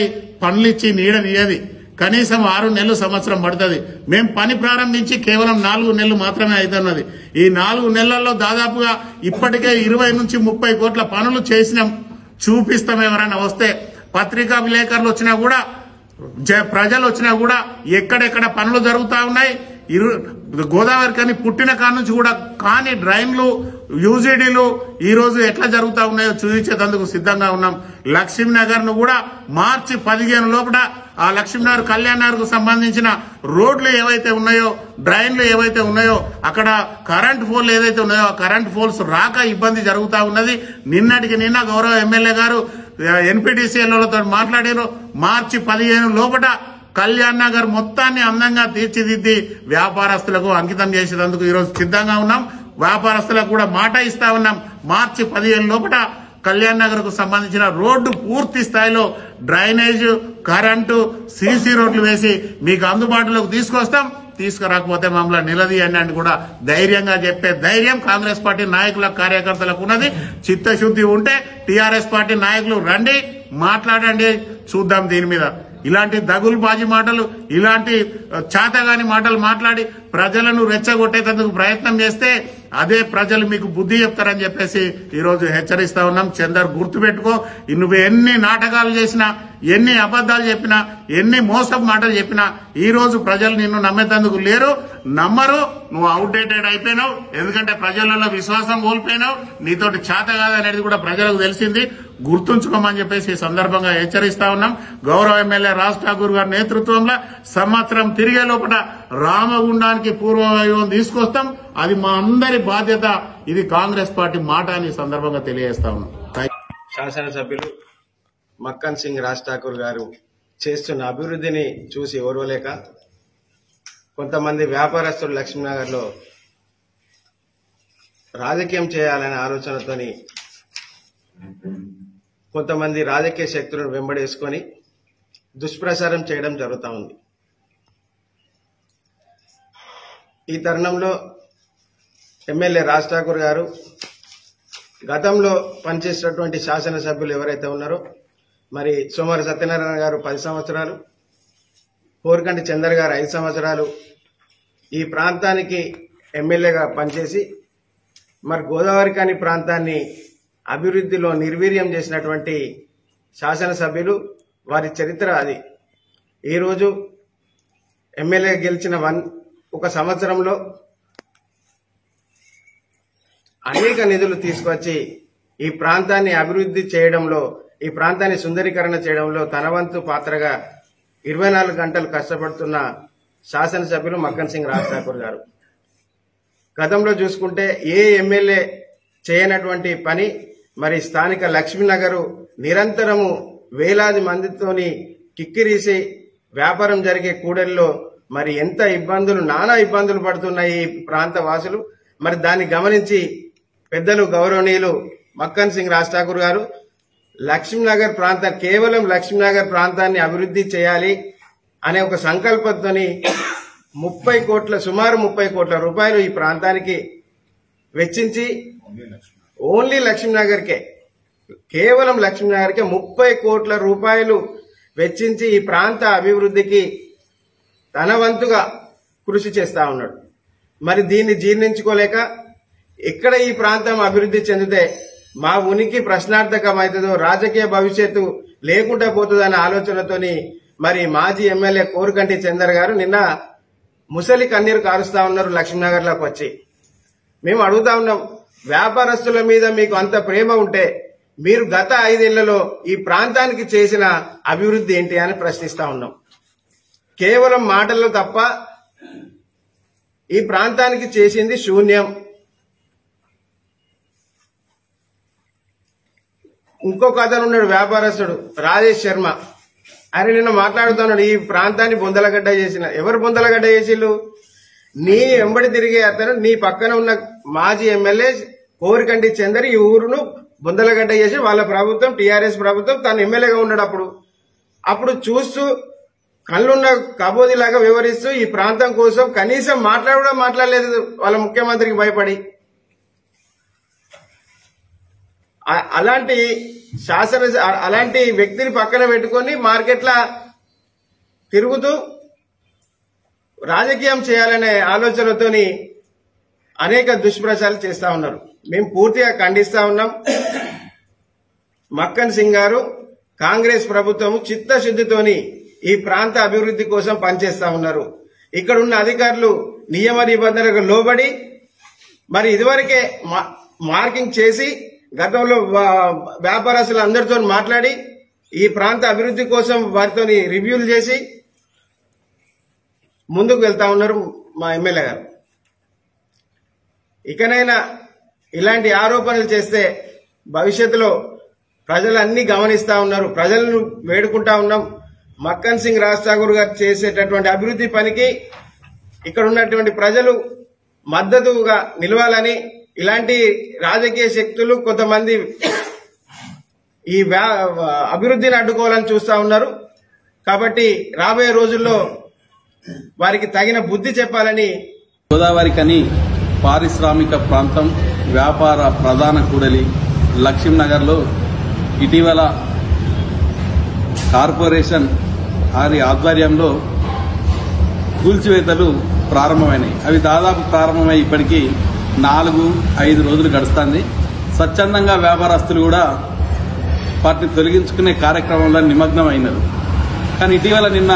పండ్లిచ్చి నీడనియది. కనీసం 6 నెలలు, సంవత్సరం పడుతుంది. మేము పని ప్రారంభించి కేవలం 4 నెలలు మాత్రమే అవుతున్నది. ఈ 4 నెలల్లో దాదాపుగా ఇప్పటికే 20 నుంచి 30 కోట్ల పనులు చేసినాం. చూపిస్తాం. ఎవరైనా వస్తే, పత్రికా విలేకరులు వచ్చినా కూడా, ప్రజలు వచ్చినా కూడా ఎక్కడెక్కడ పనులు జరుగుతా ఉన్నాయి. గోదావరి కానీ పుట్టిన కాడ నుంచి కూడా కానీ డ్రైన్లు, యూజీడీలు ఈ రోజు ఎట్లా జరుగుతా ఉన్నాయో చూపించేందుకు సిద్ధంగా ఉన్నాం. లక్ష్మీనగర్ ను కూడా మార్చి 15 లోపల ఆ లక్ష్మీనగర్ కళ్యాణ్ నగర్ కు సంబంధించిన రోడ్లు ఏవైతే ఉన్నాయో, డ్రైన్లు ఏవైతే ఉన్నాయో, అక్కడ కరెంట్ పోల్ ఏదైతే ఉన్నాయో ఆ కరెంట్ పోల్స్ రాక ఇబ్బంది జరుగుతా ఉన్నది. నిన్నటికి నిన్న గౌరవ ఎమ్మెల్యే గారు ఎన్పీటీసీలతో మాట్లాడారు. మార్చి 15 లోపల కళ్యాణ్ నగర్ మొత్తాన్ని అందంగా తీర్చిదిద్ది వ్యాపారస్తులకు అంకితం చేసేందుకు ఈరోజు సిద్ధంగా ఉన్నాం. వ్యాపారస్తులకు కూడా మాట ఇస్తా ఉన్నాం. మార్చి 15 లోపల కళ్యాణ్ నగర్ కు సంబంధించిన రోడ్డు పూర్తి స్థాయిలో డ్రైనేజ్, కరెంటు, సీసీ రోడ్లు వేసి మీకు అందుబాటులోకి తీసుకొస్తాం. తీసుకురాకపోతే మమ్మల్ని నిలదీయండి అని కూడా ధైర్యంగా చెప్పే ధైర్యం కాంగ్రెస్ పార్టీ నాయకుల, కార్యకర్తలకు ఉన్నది. చిత్తశుద్ధి ఉంటే టీఆర్ఎస్ పార్టీ నాయకులు రండి, మాట్లాడండి, చూద్దాం దీని మీద. ఇలాంటి దగులుబాజీ మాటలు, ఇలాంటి చాతగాని మాటలు మాట్లాడి ప్రజలను రెచ్చగొట్టేందుకు ప్రయత్నం చేస్తే అదే ప్రజలు మీకు బుద్ధి చెప్తారని చెప్పేసి ఈ రోజు హెచ్చరిస్తా ఉన్నాం. చందర్, గుర్తుపెట్టుకో, నువ్వు ఎన్ని నాటకాలు చేసినా, ఎన్ని అబద్దాలు చెప్పినా, ఎన్ని మోసపు మాటలు చెప్పినా ఈ రోజు ప్రజలు నిన్ను నమ్మేందుకు లేరు, నమ్మరు. నువ్వు అవుట్డేటెడ్ అయిపోయినావు. ఎందుకంటే ప్రజలలో విశ్వాసం కోల్పోయినావు. నీతోటి చేత కాదనేది కూడా ప్రజలకు తెలిసింది. గుర్తుంచుకోమని చెప్పేసి ఈ సందర్భంగా హెచ్చరిస్తా ఉన్నాం. గౌరవ ఎమ్మెల్యే రాజ్ ఠాకూర్ గారి నేతృత్వంలో సంవత్సరం తిరిగే లోపల రామగుండానికి పూర్వవైభవం తీసుకొస్తాం. అది మా అందరి బాధ్యత. ఇది కాంగ్రెస్ పార్టీ మాట అని సందర్భంగా తెలియజేస్తా ఉన్నాం. శాసనసభ్యులు మక్కన్ సింగ్ రాజ్ ఠాకూర్ గారు చేస్తున్న అభివృద్ధిని చూసి ఓర్వలేక కొంతమంది వ్యాపారస్తులు లక్ష్మీనగర్ లో రాజకీయం చేయాలనే ఆలోచనతోని కొంతమంది రాజకీయ శక్తులను వెంబడేసుకొని దుష్ప్రచారం చేయడం జరుగుతూ ఉంది. ఈ తరుణంలో ఎమ్మెల్యే రాజ్ ఠాకూర్ గారు గతంలో పనిచేసినటువంటి శాసనసభ్యులు ఎవరైతే ఉన్నారో, మరి సోమవారి సత్యనారాయణ గారు 10 సంవత్సరాలు, కోరికంటి చందర్ గారు 5 సంవత్సరాలు ఈ ప్రాంతానికి ఎమ్మెల్యేగా పనిచేసి మరి గోదావరి కాని ప్రాంతాన్ని అభివృద్ధిలో నిర్వీర్యం చేసినటువంటి శాసనసభ్యులు, వారి చరిత్ర అది. ఈరోజు ఎమ్మెల్యే గెలిచిన ఒక సంవత్సరంలో అనేక నిధులు తీసుకొచ్చి ఈ ప్రాంతాన్ని అభివృద్ధి చేయడంలో, ఈ ప్రాంతాన్ని సుందరీకరణ చేయడంలో తన వంతు పాత్రగా 24 గంటలు కష్టపడుతున్న శాసనసభ్యులు మక్కన్ సింగ్ రాజ్ ఠాకూర్ గారు. గతంలో చూసుకుంటే ఏ ఎమ్మెల్యే చేయనటువంటి పని మరి స్థానిక లక్ష్మీనగర్ నిరంతరము వేలాది మందితోని కిక్కిరీసి వ్యాపారం జరిగే కూడలిలో మరి ఎంత ఇబ్బందులు, నానా ఇబ్బందులు పడుతున్నాయి ఈ ప్రాంత వాసులు. మరి దాన్ని గమనించి పెద్దలు గౌరవనీయులు మక్కన్ సింగ్ రాజ్ ఠాకూర్ గారు లక్ష్మీనగర్ ప్రాంతం, కేవలం లక్ష్మీనగర్ ప్రాంతాన్ని అభివృద్ధి చేయాలి అనే ఒక సంకల్పంతోని సుమారు 30 కోట్ల రూపాయలు ఈ ప్రాంతానికి వెచ్చించి ఓన్లీ లక్ష్మీనగర్కే, కేవలం లక్ష్మీనగర్కే 30 కోట్ల రూపాయలు వెచ్చించి ఈ ప్రాంత అభివృద్ధికి తన వంతుగా కృషి చేస్తా ఉన్నాడు. మరి దీన్ని జీర్ణించుకోలేక ఎక్కడ ఈ ప్రాంతం అభివృద్ధి చెందితే మా ఉనికి ప్రశ్నార్థకమవుతుందో, రాజకీయ భవిష్యత్తు లేకుండా పోతుందనే ఆలోచనతోని మరి మాజీ ఎమ్మెల్యే కోరుకంటి చందర్ గారు నిన్న ముసలి కన్నీరు కారుస్తా ఉన్నారు లక్ష్మీనగర్లోకి వచ్చి. మేము అడుగుతా ఉన్నాం, వ్యాపారస్తుల మీద మీకు అంత ప్రేమ ఉంటే మీరు గత 5 ఏళ్లలో ఈ ప్రాంతానికి చేసిన అభివృద్ధి ఏంటి అని ప్రశ్నిస్తా ఉన్నాం. కేవలం మాటల్లో తప్ప ఈ ప్రాంతానికి చేసింది శూన్యం. ఇంకొక అతను ఉన్నాడు వ్యాపారస్తుడు రాజేష్ శర్మ, ఆయన నిన్న మాట్లాడుతున్నాడు ఈ ప్రాంతాన్ని బొందలగడ్డ చేసిన. ఎవరు బొందలగడ్డ చేసిళ్ళు? నీ వెంబడి తిరిగే అతను, నీ పక్కన ఉన్న మాజీ ఎమ్మెల్యే కోరికంటి చందర్ ఈ ఊరును బొందలగడ్డ చేసి వాళ్ళ ప్రభుత్వం, టీఆర్ఎస్ ప్రభుత్వం, తను ఎమ్మెల్యేగా ఉన్నాడు. అప్పుడు చూస్తూ కళ్ళున్న కబోదిలాగా వివరిస్తూ ఈ ప్రాంతం కోసం కనీసం మాట్లాడలేదు వాళ్ళ ముఖ్యమంత్రికి భయపడి. అలాంటి వ్యక్తిని పక్కన పెట్టుకొని మార్కెట్ల తిరుగుతూ రాజకీయం చేయాలనే ఆలోచనతోని అనేక దుష్ప్రచారాలు చేస్తా ఉన్నారు. మేము పూర్తిగా ఖండిస్తా ఉన్నాం. మక్కన్ సింగ్ గారు, కాంగ్రెస్ ప్రభుత్వం చిత్తశుద్ధితోని ఈ ప్రాంత అభివృద్ధి కోసం పనిచేస్తా ఉన్నారు. ఇక్కడున్న అధికారులు నియమ నిబంధనలకు లోబడి మరి ఇదివరకే మార్కింగ్ చేసి గతంలో వ్యాపారస్తులు అందరితో మాట్లాడి ఈ ప్రాంత అభివృద్ధి కోసం వారితో రివ్యూలు చేసి ముందుకు వెళ్తా ఉన్నారు మా ఎమ్మెల్యే గారు. ఇకనైనా ఇలాంటి ఆరోపణలు చేస్తే భవిష్యత్తులో ప్రజలు అన్ని గమనిస్తా ఉన్నారు. ప్రజలను వేడుకుంటా ఉన్నాం, మక్కన్ సింగ్ రాజ్ ఠాకూర్ గారు చేసేటటువంటి అభివృద్ధి పనికి ఇక్కడ ఉన్నటువంటి ప్రజలు మద్దతుగా నిలవాలని. ఇలాంటి రాజకీయ శక్తులు కొంతమంది ఈ అభివృద్ధిని అడ్డుకోవాలని చూస్తా ఉన్నారు. కాబట్టి రాబోయే రోజుల్లో వారికి తగిన బుద్ధి చెప్పాలని. గోదావరి కని పారిశ్రామిక ప్రాంతం, వ్యాపార ప్రధాన కూడలి లక్ష్మీనగర్లో ఇటీవల కార్పొరేషన్ వారి ఆధ్వర్యంలో కూల్చివేతలు ప్రారంభమైనాయి. అవి దాదాపు ప్రారంభమై ఇప్పటికీ 4-5 రోజులు గడుస్తుంది. స్వచ్ఛందంగా వ్యాపారస్తులు కూడా వాటిని తొలగించుకునే కార్యక్రమంలో నిమగ్నం అయినారు. కానీ ఇటీవల నిన్న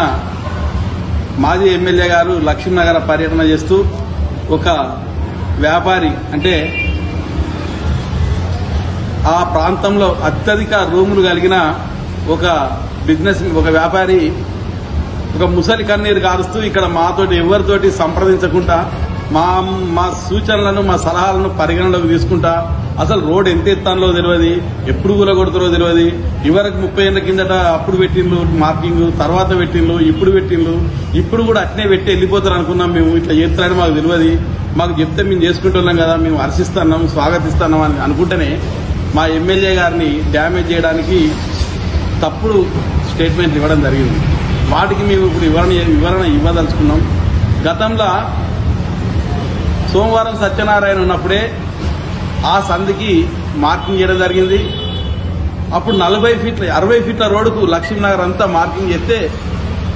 మాజీ ఎమ్మెల్యే గారు లక్ష్మీనగర్ పర్యటన చేస్తూ ఒక వ్యాపారి, అంటే ఆ ప్రాంతంలో అత్యధిక రూములు కలిగిన ఒక వ్యాపారి ఒక ముసలి కన్నీరు కారుస్తూ ఇక్కడ మాతోటి ఎవరితోటి సంప్రదించకుండా మా సూచనలను, మా సలహాలను పరిగణలోకి తీసుకుంటా, అసలు రోడ్ ఎంత ఎత్తానో తెలియదు, ఎప్పుడు కూలగొడతారో తెలియదు, ఇవరకు 30 ఏళ్ల కిందట అప్పుడు పెట్టిండ్రు మార్కింగ్, తర్వాత పెట్టిండ్రు, ఇప్పుడు కూడా అట్నే పెట్టి వెళ్ళిపోతారు అనుకున్నాం. మేము ఇట్లా చేస్తారని మాకు తెలియదు, మాకు చెప్తే మేము చేసుకుంటున్నాం కదా, మేము హర్షిస్తున్నాం, స్వాగతిస్తున్నాం అని అనుకుంటేనే మా ఎమ్మెల్యే గారిని డ్యామేజ్ చేయడానికి తప్పుడు స్టేట్మెంట్లు ఇవ్వడం జరిగింది. వాటికి మేము ఇప్పుడు వివరణ ఇవ్వదలుచుకున్నాం. గతంలో సోమవారం సత్యనారాయణ ఉన్నప్పుడే ఆ సంధికి మార్కింగ్ చేయడం జరిగింది. అప్పుడు 60 ఫీట్ల రోడ్డుకు లక్ష్మీనగర్ అంతా మార్కింగ్ చేస్తే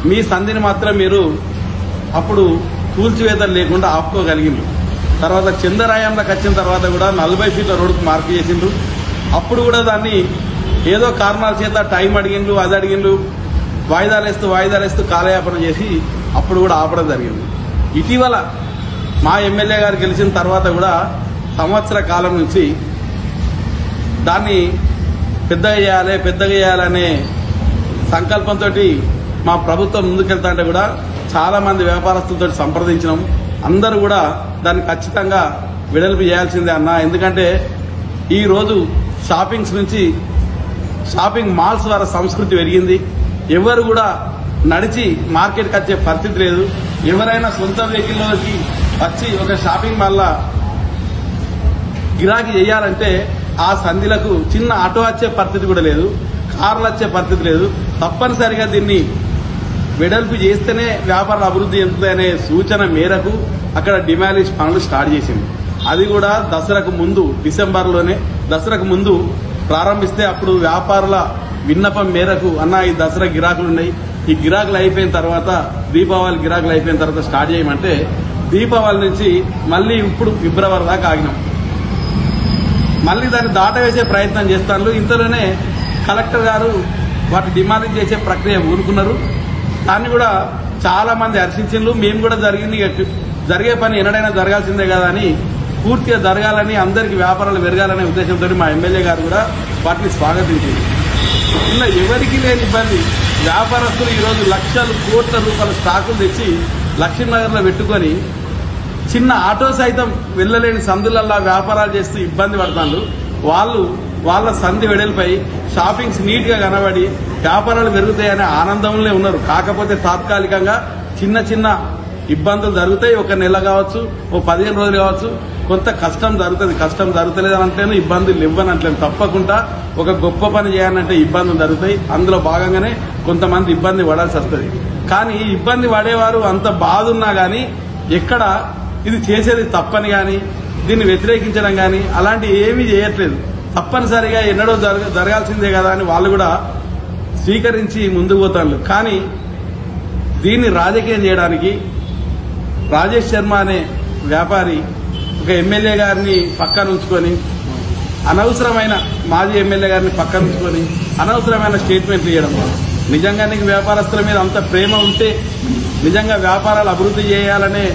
మీ సంధిని మాత్రం మీరు అప్పుడు కూల్చివేతలు లేకుండా ఆపుకోగలిగిండ్రు. తర్వాత చంద్రరాయంలోకి వచ్చిన తర్వాత కూడా 40 ఫీట్ల రోడ్డుకు మార్క్ చేసిండ్రు. అప్పుడు కూడా దాన్ని ఏదో కారణాల చేత టైం అడిగిండ్రు, అది అడిగిండ్రు, వాయిదాలేస్తూ కాలయాపన చేసి అప్పుడు కూడా ఆపడం జరిగింది. ఇటీవల మా ఎమ్మెల్యే గారు గెలిచిన తర్వాత కూడా సంవత్సర కాలం నుంచి దాన్ని పెద్దగా చేయాలనే సంకల్పంతో మా ప్రభుత్వం ముందుకెళ్తా అంటే కూడా చాలా మంది వ్యాపారస్తులతో సంప్రదించినాం. అందరూ కూడా దాన్ని ఖచ్చితంగా వెడల్పు చేయాల్సిందే అన్న. ఎందుకంటే ఈ రోజు షాపింగ్స్ నుంచి షాపింగ్ మాల్స్ ద్వారా సంస్కృతి పెరిగింది. ఎవరు కూడా నడిచి మార్కెట్కి వచ్చే పరిస్థితి లేదు. ఎవరైనా సొంత వెహికల్లోకి వచ్చి ఒక షాపింగ్ మాల్లో గిరాకీ చేయాలంటే ఆ సంధిలకు చిన్న ఆటో వచ్చే పరిస్థితి కూడా లేదు, కార్లు వచ్చే పరిస్థితి లేదు. తప్పనిసరిగా దీన్ని వెడల్పు చేస్తేనే వ్యాపారాలు అభివృద్ధి చెందుతాయనే సూచన మేరకు అక్కడ డిమాలిష్ పనులు స్టార్ట్ చేసింది. అది కూడా దసరాకు ముందు, డిసెంబర్లోనే దసరాకు ముందు ప్రారంభిస్తే అప్పుడు వ్యాపారుల విన్నపం మేరకు అన్న ఈ దసరా గిరాకులు ఉన్నాయి, ఈ గిరాకులు అయిపోయిన తర్వాత దీపావళి గిరాకులు అయిపోయిన తర్వాత స్టార్ట్ చేయమంటే దీపావళి నుంచి మళ్ళీ ఇప్పుడు ఫిబ్రవరి దాకా ఆగినాం. మళ్ళీ దాన్ని దాటవేసే ప్రయత్నం చేస్తారు. ఇంతలోనే కలెక్టర్ గారు వాటి డిమాండ్ చేసే ప్రక్రియ ఊరుకున్నారు. దాన్ని కూడా చాలా మంది హర్షించారు. మేము కూడా జరిగే పని ఎన్నడైనా జరగాల్సిందే కదా అని, పూర్తిగా జరగాలని, అందరికీ వ్యాపారాలు పెరగాలనే ఉద్దేశంతో మా ఎమ్మెల్యే గారు కూడా వాటిని స్వాగతించారు. ఇలా ఎవరికి లేని ఇబ్బంది వ్యాపారస్తులు ఈరోజు లక్షల కోట్ల రూపాయల స్టాకులు తెచ్చి లక్ష్మీనగర్లో పెట్టుకొని చిన్న ఆటో సైతం వెళ్లలేని సందులల్లా వ్యాపారాలు చేస్తూ ఇబ్బంది పడుతున్నారు. వాళ్ళ సంధి వెడల్పై షాపింగ్స్ నీట్ గా కనబడి వ్యాపారాలు పెరుగుతాయనే ఆనందంలో ఉన్నారు. కాకపోతే తాత్కాలికంగా చిన్న చిన్న ఇబ్బందులు జరుగుతాయి. ఒక నెల కావచ్చు, ఓ 15 రోజులు కావచ్చు, కొంత కష్టం జరుగుతుంది. కష్టం జరుగుతలేదని అంటేనే ఇబ్బందులు ఇవ్వనట్లేదు. తప్పకుండా ఒక గొప్ప పని చేయాలంటే ఇబ్బందులు జరుగుతాయి. అందులో భాగంగానే కొంతమంది ఇబ్బంది పడాల్సి వస్తుంది. కానీ ఈ ఇబ్బంది పడేవారు అంత బాధ ఉన్నా గానీ ఎక్కడ ఇది చేసేది తప్పని గాని, దీన్ని వ్యతిరేకించడం గాని అలాంటి ఏమీ చేయట్లేదు. తప్పనిసరిగా ఎన్నడో జరగాల్సిందే కదా అని వాళ్ళు కూడా స్వీకరించి ముందుకు పోతారు. కానీ దీన్ని రాజకీయం చేయడానికి రాజేష్ శర్మ అనే వ్యాపారి ఒక ఎమ్మెల్యే గారిని పక్కన ఉంచుకొని, అనవసరమైన మాజీ ఎమ్మెల్యే గారిని పక్కన ఉంచుకొని అనవసరమైన స్టేట్మెంట్లు ఇవ్వడం. నిజంగా నీకు వ్యాపారస్తుల మీద అంత ప్రేమ ఉంటే, నిజంగా వ్యాపారాలు అభివృద్ధి చేయాలనే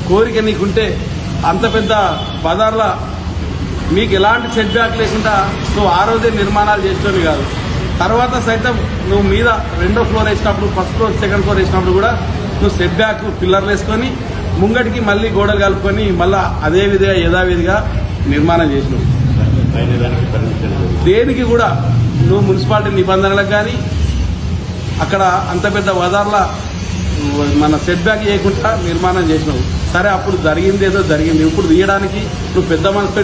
కోరిక నీకుంటే, అంత పెద్ద బజార్ల మీకు ఎలాంటి సెట్ బ్యాక్ లేకుండా నువ్వు ఆ రోజే నిర్మాణాలు చేసేవి కాదు. తర్వాత సైతం నువ్వు మీద 2వ ఫ్లోర్ వేసినప్పుడు, ఫస్ట్ ఫ్లోర్, సెకండ్ ఫ్లోర్ వేసినప్పుడు కూడా నువ్వు సెట్ బ్యాక్ పిల్లర్లు వేసుకొని ముంగటికి మళ్లీ గోడలు కలుపుకొని మళ్ళా అదే విధిగా యథావిధిగా నిర్మాణం చేసినావు. దేనికి కూడా నువ్వు మున్సిపాలిటీ నిబంధనలకు కానీ అక్కడ అంత పెద్ద బజార్ల మన సెట్ బ్యాక్ చేయకుండా నిర్మాణం చేసినావు. సరే, అప్పుడు జరిగిందేదో జరిగింది. ఇప్పుడు తీయడానికి నువ్వు పెద్ద మనసుతో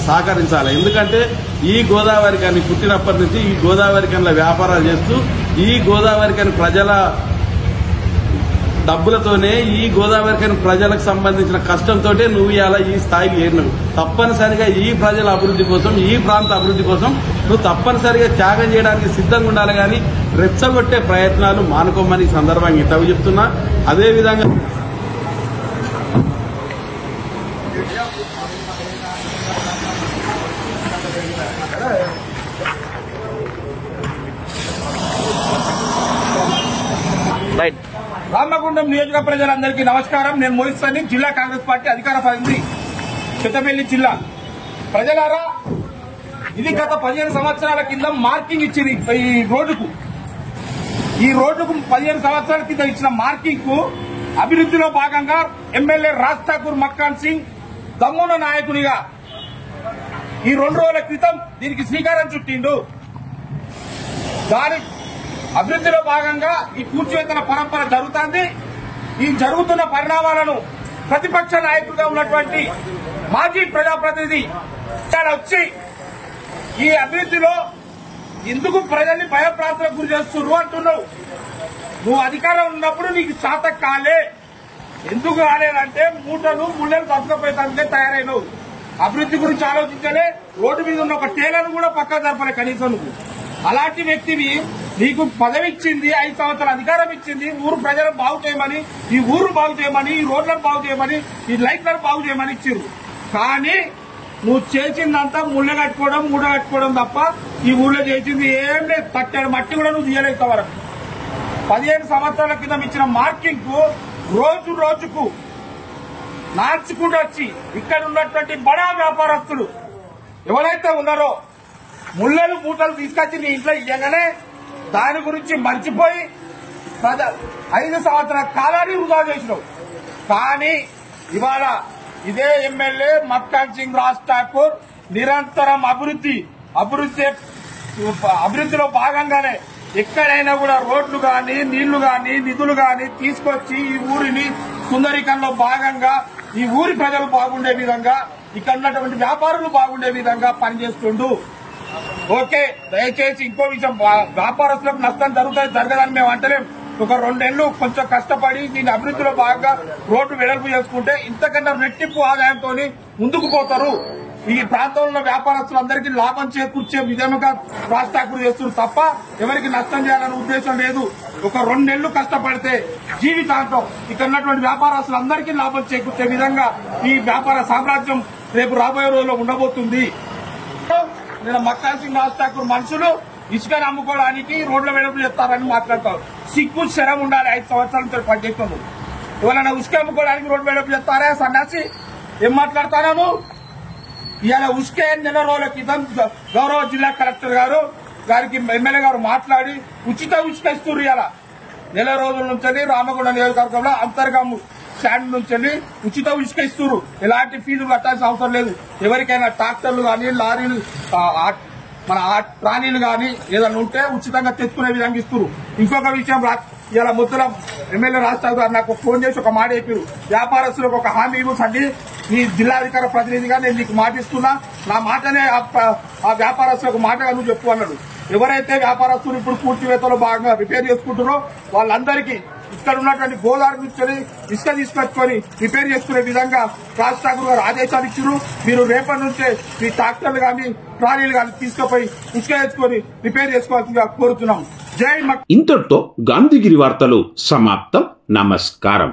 సహకరించాలి. ఎందుకంటే ఈ గోదావరి కానీ పుట్టినప్పటి నుంచి ఈ గోదావరి కన్నా వ్యాపారాలు చేస్తూ ఈ గోదావరి కానీ ప్రజల డబ్బులతోనే, ఈ గోదావరి కానీ ప్రజలకు సంబంధించిన కష్టంతో నువ్వు ఇలా ఈ స్థాయికి చేరినవు. తప్పనిసరిగా ఈ ప్రజల అభివృద్ధి కోసం, ఈ ప్రాంత అభివృద్ధి కోసం నువ్వు తప్పనిసరిగా త్యాగం చేయడానికి సిద్ధంగా ఉండాలి. కానీ రెచ్చగొట్టే ప్రయత్నాలు మానుకోమని సందర్భంగా హితవు చెప్తున్నా. అదేవిధంగా రామగుండం నియోజక ప్రజలందరికీ నమస్కారం. నేను మోహిత్ సన్నీ, జిల్లా కాంగ్రెస్ పార్టీ అధికార ప్రతినిధి, పెద్దపల్లి జిల్లా. ప్రజలారా, ఇది గత 15 సంవత్సరాల కింద మార్కింగ్ ఇచ్చింది ఈ రోడ్డుకు 15 సంవత్సరాల కింద ఇచ్చిన మార్కింగ్ కు అభివృద్దిలో భాగంగా ఎమ్మెల్యే రాజ్ ఠాకూర్ మక్కాన్ సింగ్ దమ్మున నాయకునిగా ఈ 2 రోజుల క్రితం దీనికి శ్రీకారం చుట్టిండు. దాని అభివృద్దిలో భాగంగా ఈ కూర్చువేతన పరంపర జరుగుతోంది. ఈ జరుగుతున్న పరిణామాలను ప్రతిపక్ష నాయకుడిగా ఉన్నటువంటి మాజీ ప్రజాప్రతినిధి వచ్చి ఈ అభివృద్దిలో ఎందుకు ప్రజల్ని భయప్రాంతాలకు గురి చేస్తున్నారు అంటున్నావు. నువ్వు అధికారం ఉన్నప్పుడు నీకు శాత కాలే. ఎందుకు కాలేదంటే మూటలు ముళ్ళలు తప్పుకపోయేందుకే తయారైనవు. అభివృద్ది గురించి ఆలోచించలే. రోడ్డు మీద ఉన్న ఒక టేలను కూడా పక్క జరపలే కనీసం. నువ్వు అలాంటి వ్యక్తివి. నీకు పదవి ఇచ్చింది, 5 సంవత్సరాల అధికారం ఇచ్చింది, ఊరు ప్రజలను బాగు చేయమని, ఈ ఊరు బాగు చేయమని, ఈ రోడ్లను బాగు చేయమని, ఈ లైట్లను బాగు చేయమని ఇచ్చారు. కానీ నువ్వు చేసిందంతా ముళ్ళ కట్టుకోవడం, మూడ కట్టుకోవడం తప్ప ఈ ఊళ్ళో చేసింది ఏం లేదు. పట్టాడు మట్టి కూడా నువ్వు తీయలేదు. వరకు 15 సంవత్సరాల క్రితం ఇచ్చిన మార్కింగ్ కు రోజు రోజుకు నార్చుకుంటూ వచ్చి ఇక్కడ ఉన్నటువంటి బడా వ్యాపారస్తులు ఎవరైతే ఉన్నారో ముళ్ళలు మూటలు తీసుకొచ్చి నీ ఇంట్లో ఇయ్యగానే దాని గురించి మర్చిపోయి 5 సంవత్సరాల కాలాన్ని వృధా చేసినావు. కానీ ఇవాళ ఇదే ఎమ్మెల్యే మక్కాన్ సింగ్ రాజ్ ఠాకూర్ నిరంతరం అభివృద్ధిలో భాగంగానే ఎక్కడైనా కూడా రోడ్లు గాని నీళ్లు గాని నిధులు గాని తీసుకొచ్చి ఈ ఊరిని సుందరీకరణలో భాగంగా ఈ ఊరి ప్రజలు బాగుండే విధంగా ఇక్కడ ఉన్నటువంటి వ్యాపారులు బాగుండే విధంగా పనిచేస్తుండు. ఓకే, దయచేసి ఇంకో విషయం, వ్యాపారస్తులకు నష్టం జరగదని మేము అంటలేం. ఒక 2 నెలలు కొంచెం కష్టపడి దీని అభివృద్ధిలో భాగంగా రోడ్డు వెడల్పు చేసుకుంటే ఇంతకన్నా రెట్టింపు ఆదాయంతో ముందుకు పోతారు. ఈ ప్రాంతంలో ఉన్న వ్యాపారస్తులందరికీ లాభం చేకూర్చే విధంగా రాజ్ ఠాకూర్ చేస్తున్నారు తప్ప ఎవరికి నష్టం చేయాలనే ఉద్దేశం లేదు. ఒక 2 నెలలు కష్టపడితే జీవితాంతం ఇక్కడ ఉన్నటువంటి వ్యాపారస్తులందరికీ లాభం చేకూర్చే విధంగా ఈ వ్యాపార సామ్రాజ్యం రేపు రాబోయే రోజుల్లో ఉండబోతుంది. నేను మక్కాన్ సింగ్ రాజ్ ఠాకూర్ మనుషులు ఇసుకని అమ్ముకోవడానికి రోడ్ల వెడల్పు చేస్తారని మాట్లాడతారు. సిగ్గు శరం ఉండాలి. 5 సంవత్సరాల నుంచి పనిచేస్తున్నాను. ఎవరైనా ఉసుక అమ్ముకోవడానికి రోడ్డు వెడల్పు చేస్తారా? సన్యాసి ఏం మాట్లాడతాను? ఇవాళ ఉసుకే నెల రోజుల క్రితం గౌరవ జిల్లా కలెక్టర్ గారికి ఎమ్మెల్యే గారు మాట్లాడి ఉచిత ఉసుక ఇస్తున్నారు. ఇవాళ నెల రోజుల నుంచి రామగుండం నియోజకవర్గంలో అంతర్గం స్టాండ్ నుంచి ఉచిత ఇసుక ఇస్తున్నారు. ఎలాంటి ఫీజులు కట్టాల్సిన అవసరం లేదు. ఎవరికైనా ట్రాక్టర్లు కానీ లారీలు మన ప్రాణీలు కానీ ఏదైనా ఉంటే ఉచితంగా తెచ్చుకునే విధంగా ఇస్తున్నారు. ఇంకొక విషయం, ఇలా మొత్తం ఎమ్మెల్యే రాజ్ ఠాకూర్ గారు నాకు ఫోన్ చేసి ఒక మాట చెప్పారు, వ్యాపారస్తులకు ఒక హామీ ఇవ్వండి, నీ జిల్లాధికార ప్రతినిధిగా నేను నీకు మాటిస్తున్నా, నా మాటనే ఆ వ్యాపారస్తులకు మాటగా నువ్వు చెప్పు అన్నాడు. ఎవరైతే వ్యాపారస్తులు ఇప్పుడు పూర్తివేతలో భాగంగా రిపేర్ చేసుకుంటారో వాళ్ళందరికీ ఇక్కడ ఉన్నటువంటి గోదావరి నుంచి ఇసుక తీసుకొచ్చుకొని రిపేర్ చేసుకునే విధంగా రాజ్ ఠాకూర్ గారు ఆదేశాలు ఇచ్చారు. మీరు రేపటి నుంచే మీ ట్రాక్టర్లు కానీ ట్రాలీలు కానీ తీసుకుపోయి ఇసుక తెచ్చుకొని రిపేర్ చేసుకోవాల్సిందిగా కోరుతున్నాం. జై ఇంతటితో గాంధీగిరి వార్తలు సమాప్తం. నమస్కారం.